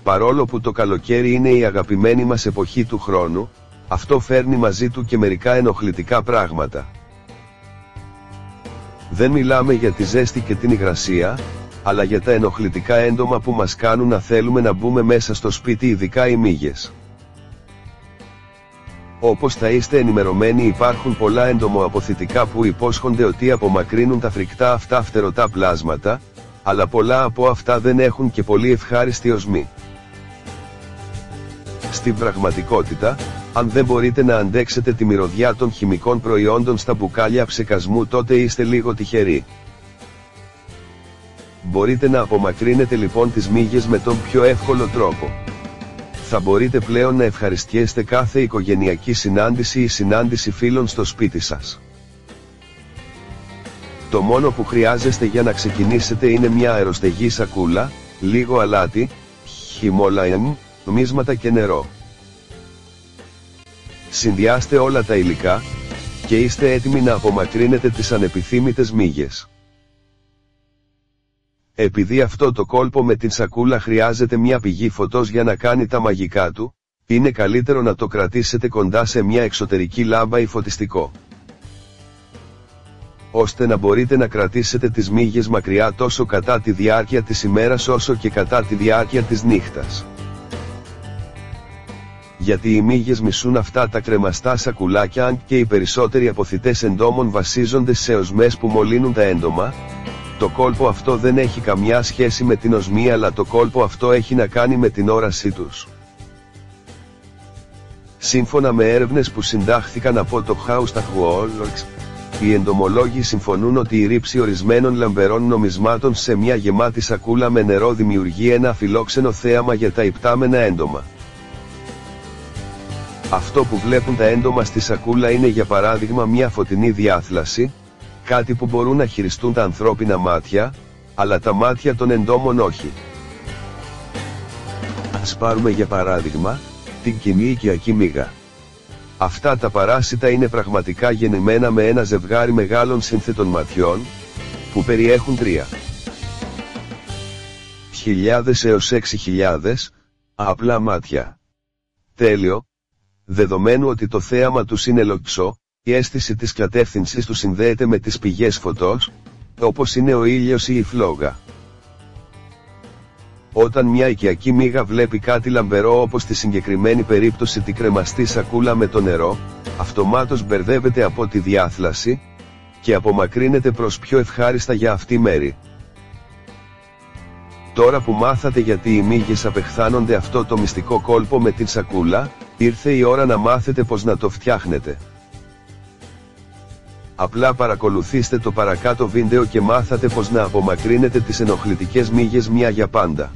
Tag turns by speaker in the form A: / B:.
A: Παρόλο που το καλοκαίρι είναι η αγαπημένη μας εποχή του χρόνου, αυτό φέρνει μαζί του και μερικά ενοχλητικά πράγματα. Δεν μιλάμε για τη ζέστη και την υγρασία, αλλά για τα ενοχλητικά έντομα που μας κάνουν να θέλουμε να μπούμε μέσα στο σπίτι, ειδικά οι μύγες. Όπως θα είστε ενημερωμένοι, υπάρχουν πολλά εντομοαποθητικά που υπόσχονται ότι απομακρύνουν τα φρικτά αυτά φτερωτά πλάσματα, αλλά πολλά από αυτά δεν έχουν και πολύ ευχάριστη οσμή. Στην πραγματικότητα, αν δεν μπορείτε να αντέξετε τη μυρωδιά των χημικών προϊόντων στα μπουκάλια ψεκασμού, τότε είστε λίγο τυχεροί. Μπορείτε να απομακρύνετε λοιπόν τις μύγες με τον πιο εύκολο τρόπο. Θα μπορείτε πλέον να ευχαριστιέστε κάθε οικογενειακή συνάντηση ή συνάντηση φίλων στο σπίτι σας. Το μόνο που χρειάζεστε για να ξεκινήσετε είναι μια αεροστεγή σακούλα, λίγο αλάτι, Himalayan, νομίσματα και νερό. Συνδυάστε όλα τα υλικά, και είστε έτοιμοι να απομακρύνετε τις ανεπιθύμητες μύγες. Επειδή αυτό το κόλπο με την σακούλα χρειάζεται μια πηγή φωτός για να κάνει τα μαγικά του, είναι καλύτερο να το κρατήσετε κοντά σε μια εξωτερική λάμπα ή φωτιστικό, ώστε να μπορείτε να κρατήσετε τις μύγες μακριά τόσο κατά τη διάρκεια της ημέρας όσο και κατά τη διάρκεια της νύχτας. Γιατί οι μύγες μισούν αυτά τα κρεμαστά σακουλάκια, αν και οι περισσότεροι αποθητές εντόμων βασίζονται σε οσμές που μολύνουν τα έντομα. Το κόλπο αυτό δεν έχει καμιά σχέση με την οσμή, αλλά το κόλπο αυτό έχει να κάνει με την όρασή τους. Σύμφωνα με έρευνες που συντάχθηκαν από το Haustachwolks, οι εντομολόγοι συμφωνούν ότι η ρήψη ορισμένων λαμπερών νομισμάτων σε μια γεμάτη σακούλα με νερό δημιουργεί ένα φιλόξενο θέαμα για τα υπτάμενα έντομα. Αυτό που βλέπουν τα έντομα στη σακούλα είναι για παράδειγμα μια φωτεινή διάθλαση, κάτι που μπορούν να χειριστούν τα ανθρώπινα μάτια, αλλά τα μάτια των εντόμων όχι. Ας πάρουμε για παράδειγμα, την κοινή οικιακή μύγα. Αυτά τα παράσιτα είναι πραγματικά γεννημένα με ένα ζευγάρι μεγάλων σύνθετων ματιών, που περιέχουν 3.000 έως 6.000 απλά μάτια. Τέλειο, δεδομένου ότι το θέαμα τους είναι λοξό, η αίσθηση της κατεύθυνσης του συνδέεται με τις πηγές φωτός, όπως είναι ο ήλιος ή η φλόγα. Όταν μια οικιακή μύγα βλέπει κάτι λαμπερό, όπως στη συγκεκριμένη περίπτωση τη κρεμαστή σακούλα με το νερό, αυτομάτως μπερδεύεται από τη διάθλαση, και απομακρύνεται προς πιο ευχάριστα για αυτή μέρη. Τώρα που μάθατε γιατί οι μύγες απεχθάνονται αυτό το μυστικό κόλπο με την σακούλα, ήρθε η ώρα να μάθετε πώς να το φτιάχνετε. Απλά παρακολουθήστε το παρακάτω βίντεο και μάθατε πώς να απομακρύνετε τις ενοχλητικές μύγες μια για πάντα.